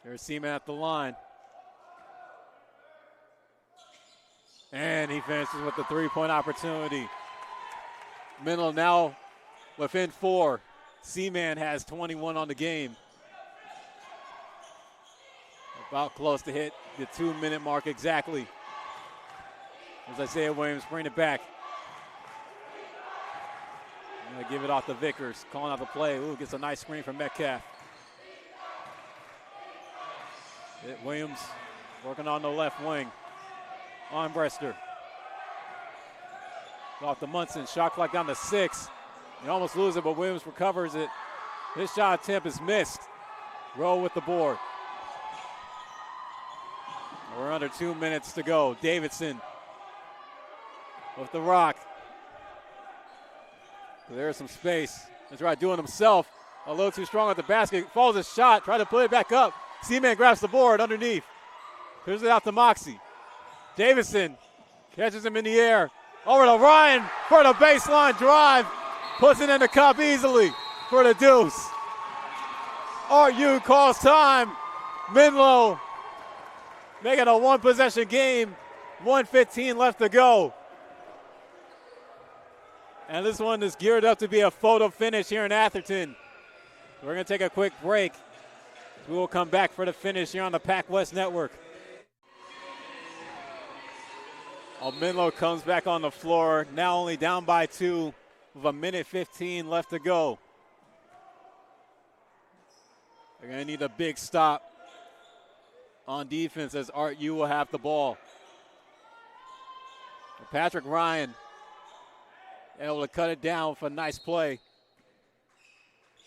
There's Seaman at the line. And he finishes with the three-point opportunity. Menlo now within 4. Seaman has 21 on the game. About close to hit the 2-minute mark exactly. As Isaiah Williams bring it back. Gonna give it off to Vickers, calling out the play. Ooh, gets a nice screen from Metcalf. Williams working on the left wing. On Brester. Off to Munson, shot clock down to 6. He almost loses it, but Williams recovers it. His shot attempt is missed. Rowe with the board. We're under 2 minutes to go. Davidson with the rock. There's some space. That's right, doing himself. A little too strong at the basket. Falls his shot, try to put it back up. Seaman grabs the board underneath. Clears it out to Moxie. Davidson catches him in the air. Over to Ryan for the baseline drive. Puts it in the cup easily for the deuce. RU calls time. Menlo making a one-possession game. 1:15 left to go. And this one is geared up to be a photo finish here in Atherton. We're going to take a quick break. We will come back for the finish here on the Pac West Network. Menlo comes back on the floor, now only down by 2 with 1:15 left to go. They're going to need a big stop on defense as Art U will have the ball. Patrick Ryan able to cut it down with a nice play.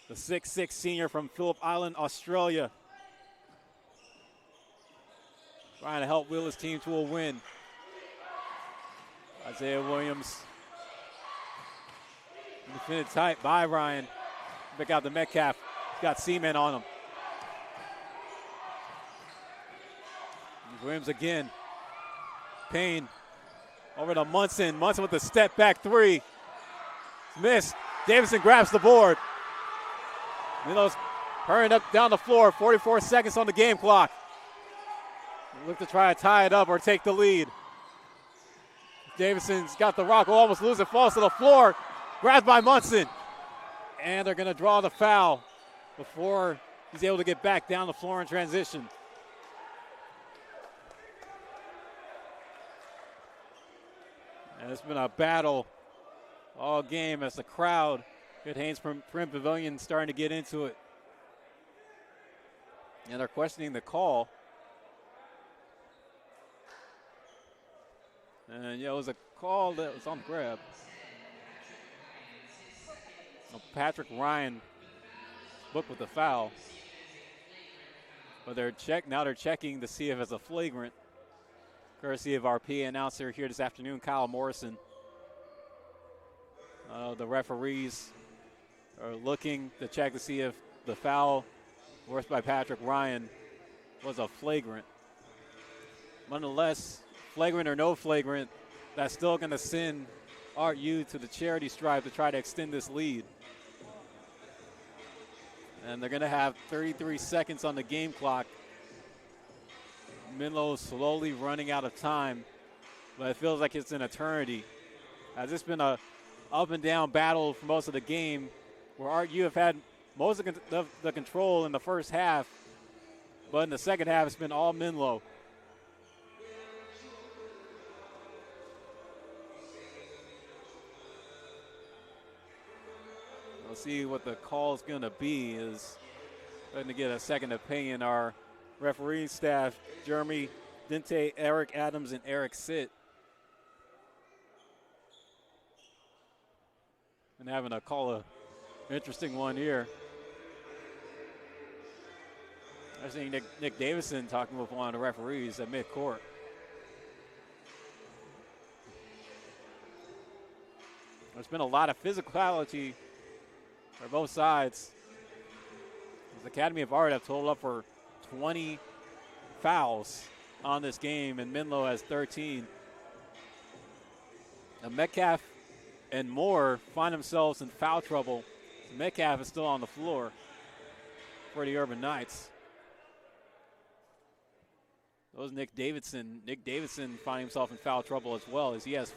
The 6'6" senior from Phillip Island, Australia. Trying to help wheel his team to a win. Isaiah Williams. Defended tight by Ryan. Back out to Metcalf. He's got Seaman on him. Williams again. Payne over to Munson. Munson with the step back 3. Missed. Davidson grabs the board. Menlo's hurrying up down the floor. 44 seconds on the game clock. Look to try to tie it up or take the lead. Davidson's got the rock. Will almost lose it. Falls to the floor. Grabbed by Munson. And they're going to draw the foul before he's able to get back down the floor in transition. And it's been a battle all game as the crowd at Haynes Prim Pavilion starting to get into it. And they're questioning the call. And yeah, it was a call that was on the grab. So Patrick Ryan booked with the foul. But they're checking to see if it's a flagrant. Courtesy of our PA announcer here this afternoon, Kyle Morrison. The referees are looking to check to see if the foul forced by Patrick Ryan was a flagrant. Nonetheless, flagrant or no flagrant, that's still going to send Art U to the charity stripe to try to extend this lead. And they're going to have 33 seconds on the game clock. Menlo slowly running out of time, but it feels like it's an eternity. It's been a up and down battle for most of the game, where Art U have had most of the control in the first half, but in the second half it's been all Menlo. We'll see what the call is going to be. Is going to get a second opinion. Our refereeing staff, Jeremy Dente, Eric Adams, and Eric Sitt. And having a call an interesting one here. I was seeing Nick Davison talking with one of the referees at midcourt. There's been a lot of physicality for both sides. The Academy of Art have totaled up for 20 fouls on this game, and Menlo has 13. Now Metcalf and Moore find themselves in foul trouble. Metcalf is still on the floor for the Urban Knights. That was Nick Davidson. Nick Davidson finding himself in foul trouble as well, as he has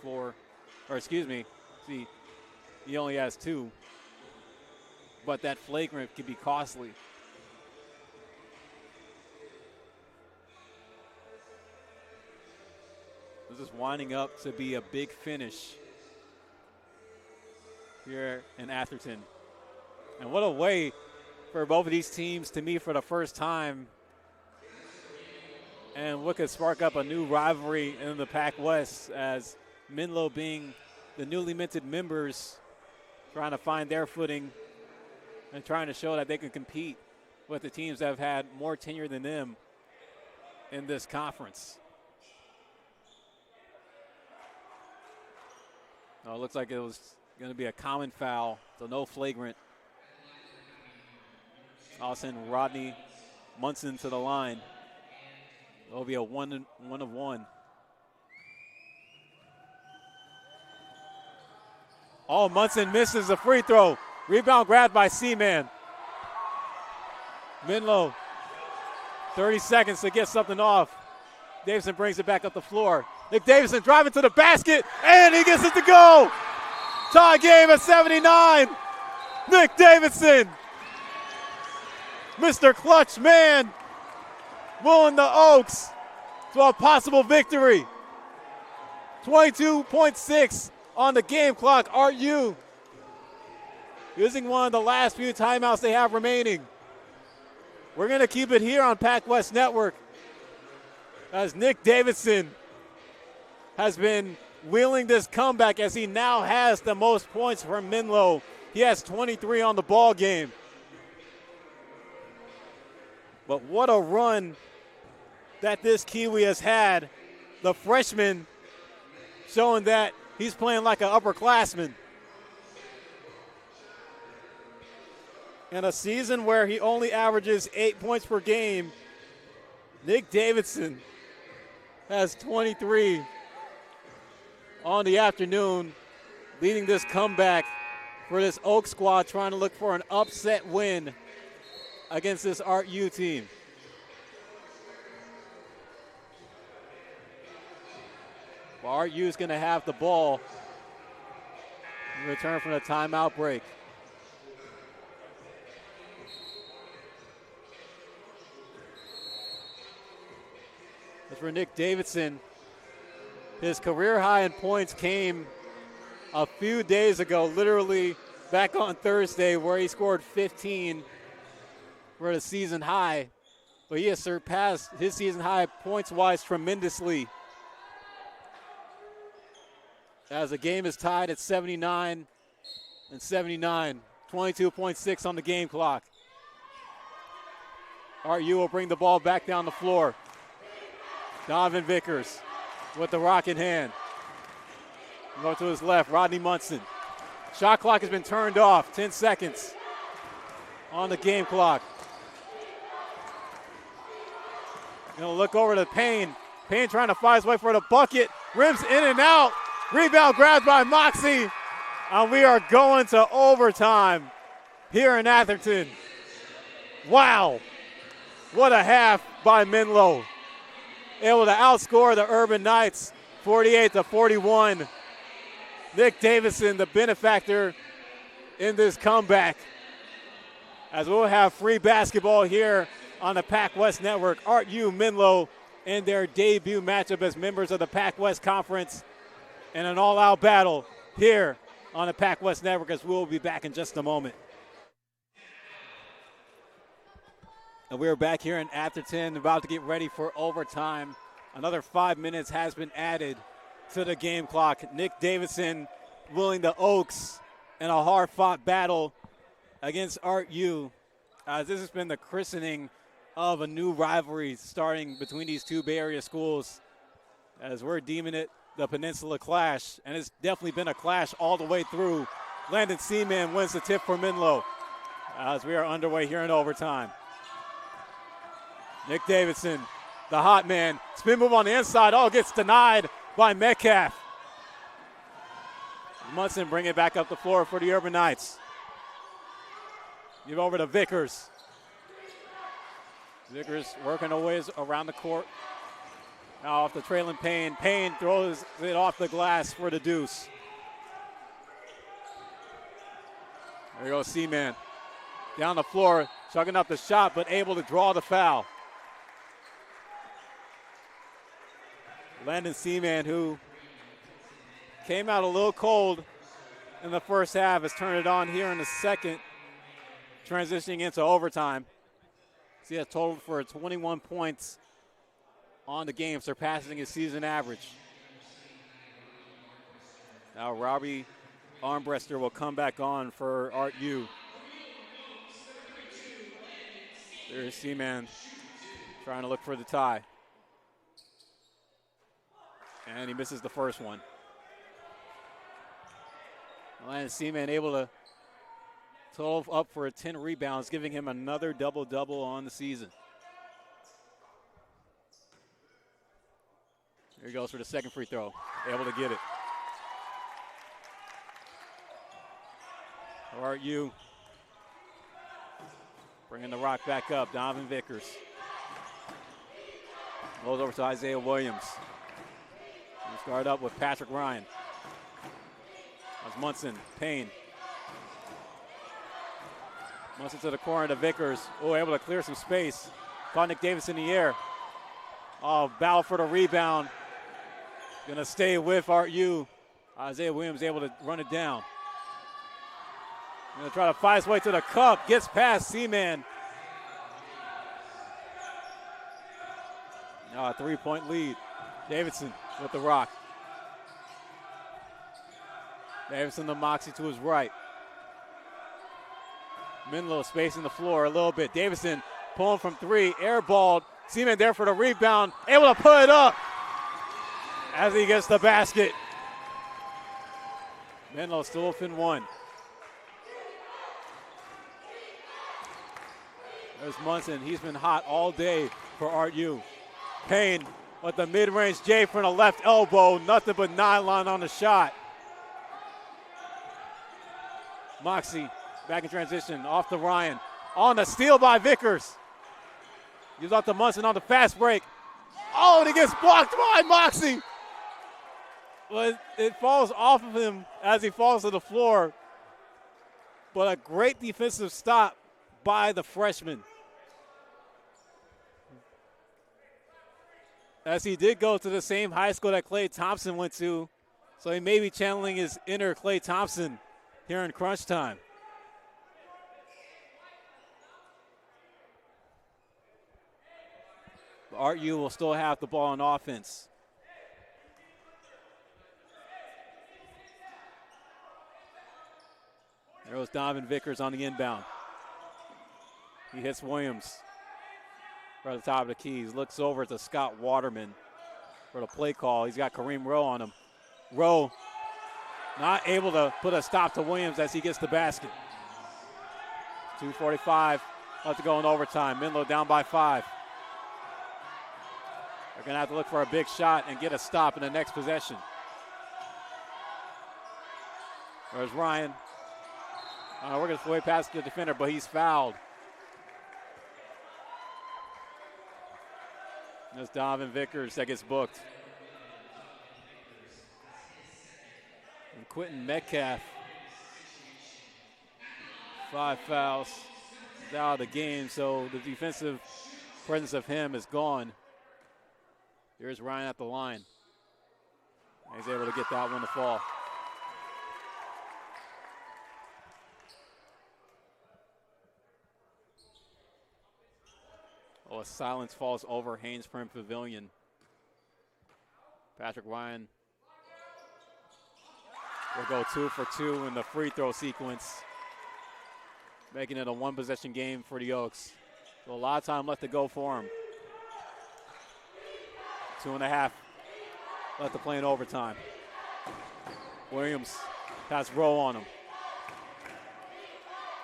he only has 2. But that flagrant could be costly. This is winding up to be a big finish here in Atherton. And what a way for both of these teams to meet for the first time. And what could spark up a new rivalry in the Pac West, as Menlo, being the newly minted members, trying to find their footing and trying to show that they can compete with the teams that have had more tenure than them in this conference. Oh, it looks like it was going to be a common foul, so no flagrant. I'll send Rodney Munson to the line. It'll be a one of one. Oh, Munson misses the free throw. Rebound grabbed by Seaman. Menlo, 30 seconds to get something off. Davidson brings it back up the floor. Nick Davidson driving to the basket, and he gets it to go. Tie game at 79. Nick Davidson, Mr. Clutch Man, willing the Oaks to a possible victory. 22.6 on the game clock. RU using one of the last few timeouts they have remaining. We're going to keep it here on Pac West Network, as Nick Davidson has been wheeling this comeback, as he now has the most points for Menlo. He has 23 on the ball game. But what a run that this Kiwi has had. The freshman showing that he's playing like an upperclassman. In a season where he only averages 8 points per game, Nick Davidson has 23 on the afternoon, leading this comeback for this Oak squad, trying to look for an upset win against this Art U team. Well, Art U is going to have the ball in return from the timeout break. As for Nick Davidson, his career high in points came a few days ago, literally back on Thursday, where he scored 15 for the season high. But he has surpassed his season high points-wise tremendously, as the game is tied at 79 and 79, 22.6 on the game clock. RU will bring the ball back down the floor. Donovan Vickers with the rock in hand. Go to his left, Rodney Munson. Shot clock has been turned off, 10 seconds on the game clock. Gonna look over to Payne. Payne trying to find his way for the bucket. Rims in and out. Rebound grabbed by Moxie. And we are going to overtime here in Atherton. Wow. What a half by Menlo. Able to outscore the Urban Knights 48-41. Nick Davidson, the benefactor in this comeback. As we'll have free basketball here on the Pac West Network. Art U Menlo in their debut matchup as members of the Pac West Conference, in an all-out battle here on the Pac West Network, as we'll be back in just a moment. And we're back here in Atherton, about to get ready for overtime. Another 5 minutes has been added to the game clock. Nick Davidson willing the Oaks in a hard-fought battle against Art U. This has been the christening of a new rivalry starting between these two Bay Area schools, as we're deeming it the Peninsula Clash. And it's definitely been a clash all the way through. Landon Seaman wins the tip for Menlo as we are underway here in overtime. Nick Davidson, the hot man. Spin move on the inside. Oh, gets denied by Metcalf. Munson bring it back up the floor for the Urban Knights. Give over to Vickers. Vickers working always around the court. Now off the trailing Payne. Payne throws it off the glass for the deuce. There goes Seaman. Down the floor, chugging up the shot, but able to draw the foul. Landon Seaman, who came out a little cold in the first half, has turned it on here in the second, transitioning into overtime. So he has totaled for 21 points on the game, surpassing his season average. Now Robbie Armbruster will come back on for Art U. There's Seaman trying to look for the tie. And he misses the first one. Landon Seaman able to total up for 10 rebounds, giving him another double-double on the season. Here he goes for the second free throw. Able to get it. Art U bringing the rock back up. Donovan Vickers. Goes over to Isaiah Williams. He's guarded up with Patrick Ryan. That's Munson. Payne. Munson to the corner to Vickers. Oh, able to clear some space. Caught Nick Davis in the air. Oh, battle for the rebound. Gonna stay with Art U. Isaiah Williams able to run it down. Gonna try to find his way to the cup. Gets past Seaman. Now a 3-point lead. Davidson with the rock. Davidson to Moxie to his right. Menlo spacing the floor a little bit. Davidson pulling from three. Airballed. Seaman there for the rebound. Able to put it up as he gets the basket. Menlo still within one. There's Munson. He's been hot all day for Art U. Payne with the mid-range J from the left elbow. Nothing but nylon on the shot. Moxie back in transition. Off to Ryan. On the steal by Vickers. Gives out to Munson on the fast break. Oh, and he gets blocked by Moxie. But it falls off of him as he falls to the floor. But a great defensive stop by the freshman. As he did go to the same high school that Klay Thompson went to, so he may be channeling his inner Klay Thompson here in crunch time. But Art U will still have the ball on offense. There was Donovan Vickers on the inbound. He hits Williams right at the top of the keys. Looks over to Scott Waterman for the play call. He's got Kareem Rowe on him. Rowe not able to put a stop to Williams as he gets the basket. 2:45 left to go in overtime. Menlo down by 5. They're going to have to look for a big shot and get a stop in the next possession. There's Ryan. Working his way past the defender, but he's fouled. There's Donovan Vickers that gets booked. And Quentin Metcalf, 5 fouls. He's out of the game, so the defensive presence of him is gone. Here's Ryan at the line. He's able to get that one to fall. Oh, a silence falls over Haynes Prim Pavilion. Patrick Ryan will go 2 for 2 in the free throw sequence, making it a 1-possession game for the Oaks. So a lot of time left to go for him. 2.5 left to play in overtime. Williams has Rowe on him.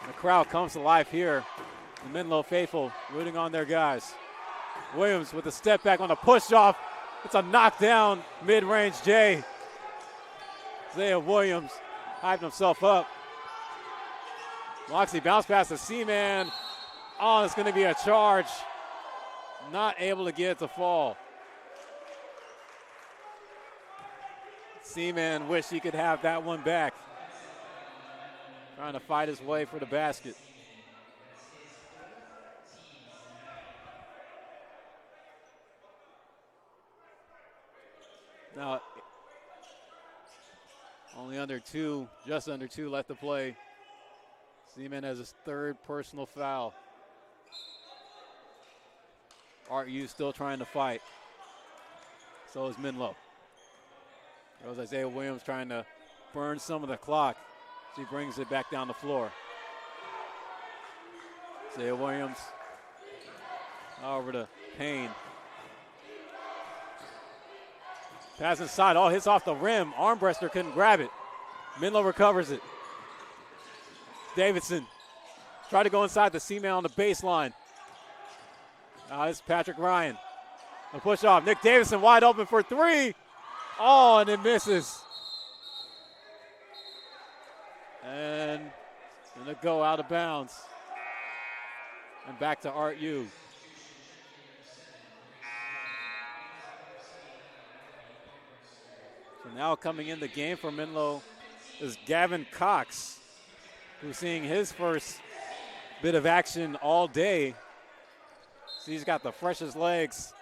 The crowd comes to life here. The Menlo faithful rooting on their guys. Williams with a step back on a push off. It's a knockdown mid-range J. Isaiah Williams hyping himself up. Moxie bounce pass to Seaman. Oh, it's going to be a charge. Not able to get it to fall. Seaman wished he could have that one back. Trying to fight his way for the basket. Now, only just under two left to play. Seaman has his third personal foul. RU still trying to fight. So is Menlo. There's Isaiah Williams trying to burn some of the clock as he brings it back down the floor. Isaiah Williams over to Payne. Pass inside, all hits off the rim. Armbreaster couldn't grab it. Menlo recovers it. Davidson tried to go inside the C-man on the baseline. This is Patrick Ryan. A push off. Nick Davidson wide open for three. Oh, and it misses. And gonna go out of bounds. And back to RU. So now coming in the game for Menlo is Gavin Cox, who's seeing his first bit of action all day. So he's got the freshest legs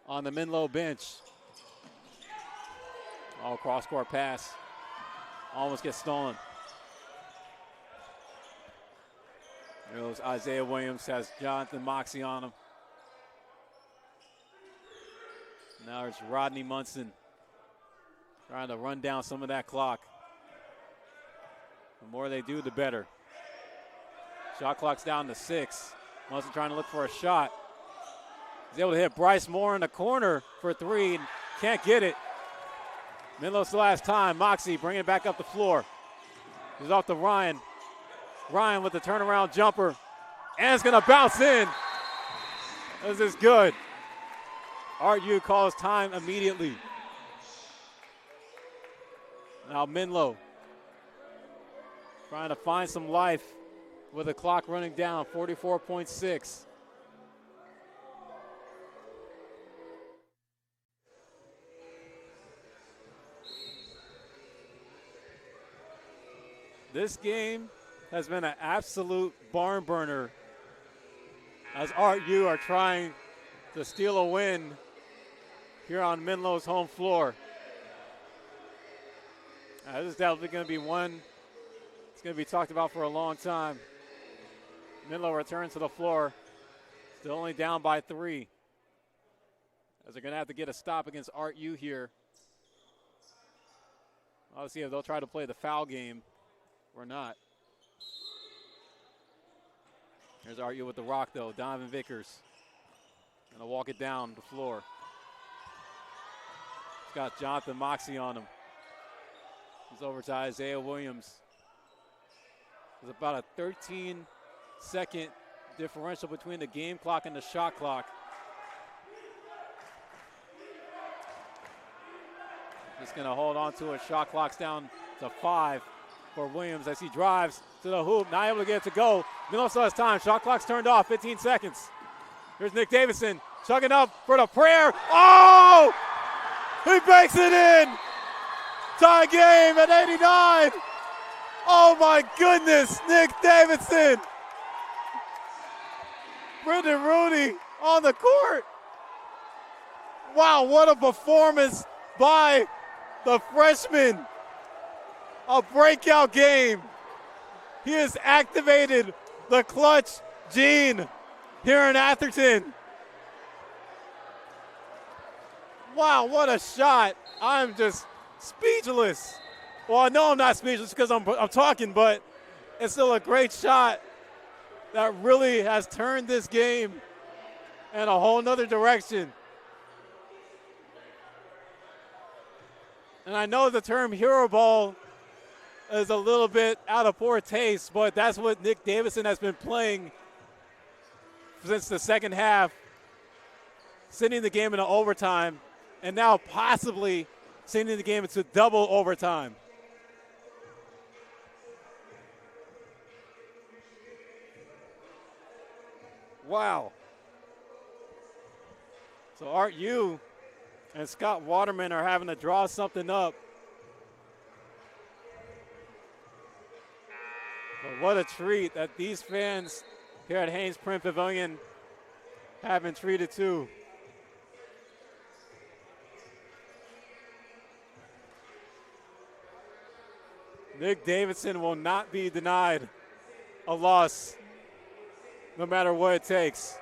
on the Menlo bench. Oh, cross-court pass. Almost gets stolen. There goes Isaiah Williams, has Jonathan Moxie on him. Now it's Rodney Munson trying to run down some of that clock. The more they do, the better. Shot clock's down to 6. Munson trying to look for a shot. He's able to hit Bryce Moore in the corner for three and can't get it. Menlo still has time. Moxie bringing it back up the floor. He's off to Ryan. Ryan with the turnaround jumper. And it's going to bounce in. This is good. RU calls time immediately. Now Menlo trying to find some life with the clock running down, 44.6. This game has been an absolute barn burner as RU are trying to steal a win here on Menlo's home floor. This is definitely going to be one that's going to be talked about for a long time. Menlo returns to the floor, still only down by 3. As they're going to have to get a stop against RU here. I'll see if they'll try to play the foul game or not. Here's RU with the rock, though. Donovan Vickers going to walk it down the floor. He's got Jonathan Moxie on him. He's over to Isaiah Williams. There's about a 13-second differential between the game clock and the shot clock. Just going to hold on to it. Shot clock's down to 5 for Williams as he drives to the hoop. Not able to get it to go. Menlo still has time. Shot clock's turned off. 15 seconds. Here's Nick Davidson chugging up for the prayer. Oh! He banks it in! Tie game at 89. Oh my goodness, Nick Davidson. Brendan Rooney on the court. Wow, what a performance by the freshman. A breakout game. He has activated the clutch gene here in Atherton. Wow, what a shot. I'm just speechless. Well, I know I'm not speechless because I'm talking, but it's still a great shot that really has turned this game in a whole nother direction. And I know the term hero ball is a little bit out of poor taste, but that's what Nick Davidson has been playing since the second half, sending the game into overtime, and now possibly sending the game into double overtime. Wow. So RU and Scott Waterman are having to draw something up what a treat that these fans here at Haynes Print Pavilion have been treated to. Nick Davidson will not be denied a loss, no matter what it takes.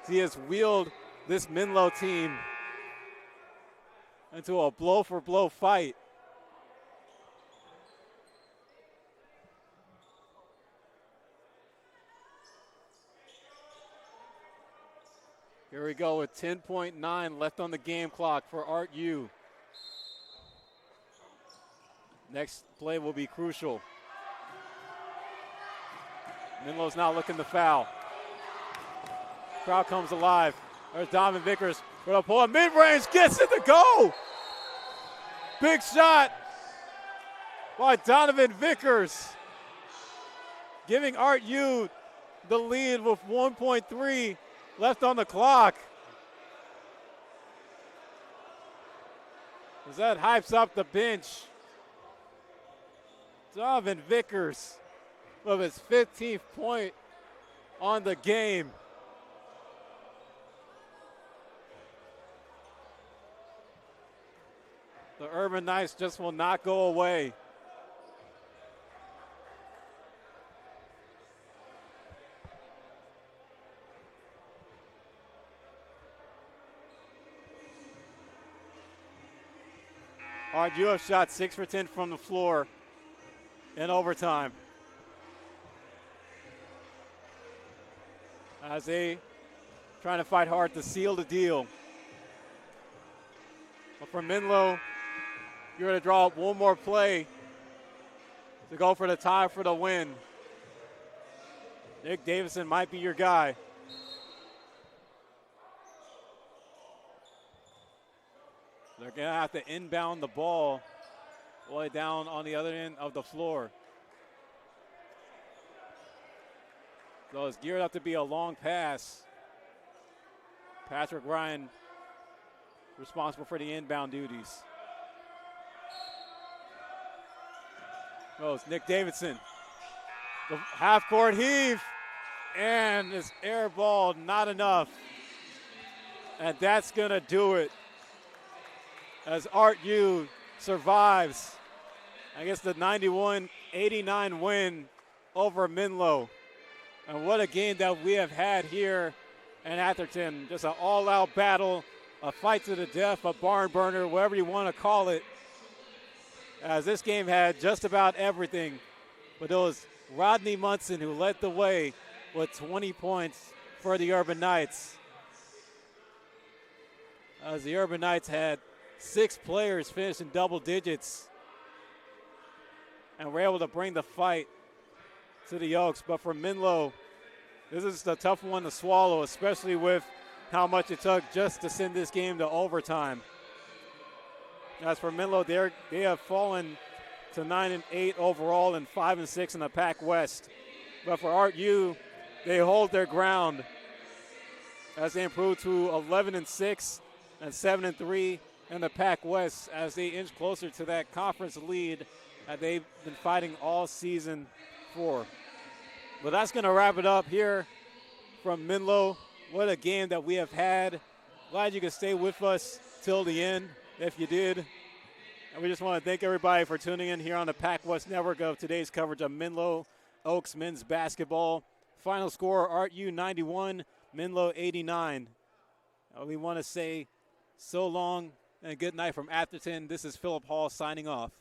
He has wheeled this Menlo team into a blow-for-blow fight. Here we go with 10.9 left on the game clock for Art U. Next play will be crucial. Menlo's not looking to foul. Crowd comes alive. There's Donovan Vickers with a pull-up mid-range, gets it to go. Big shot by Donovan Vickers, giving Art U the lead with 1.3 left on the clock. As that hypes up the bench. Donovan Vickers with his 15th point on the game. The Urban Knights just will not go away. All right, you have shot 6 for 10 from the floor in overtime. As they trying to fight hard to seal the deal. But for Menlo, you're going to draw up one more play to go for the tie for the win. Nick Davidson might be your guy. They're going to have to inbound the ball all the way down on the other end of the floor. So it's geared up to be a long pass. Patrick Ryan responsible for the inbound duties. Oh, it's Nick Davidson. The half-court heave. And this air ball, not enough. And that's going to do it. As Art U survives, I guess, the 91-89 win over Menlo. And what a game that we have had here in Atherton. Just an all-out battle, a fight to the death, a barn burner, whatever you want to call it. As this game had just about everything. But it was Rodney Munson who led the way with 20 points for the Urban Knights. As the Urban Knights had 6 players finish in double digits and were able to bring the fight to the Oaks. But for Menlo, this is a tough one to swallow, especially with how much it took just to send this game to overtime. As for Menlo, they have fallen to 9-8 overall and 5-6 in the Pac West. But for Art U, they hold their ground as they improve to 11-6 and 7-3 in the Pac West as they inch closer to that conference lead that they've been fighting all season for. But that's going to wrap it up here from Menlo. What a game that we have had. Glad you could stay with us till the end if you did. And we just want to thank everybody for tuning in here on the Pac West Network of today's coverage of Menlo Oaks men's basketball. Final score, Art U 91, Menlo 89. We want to say so long and good night from Atherton. This is Philip Hall signing off.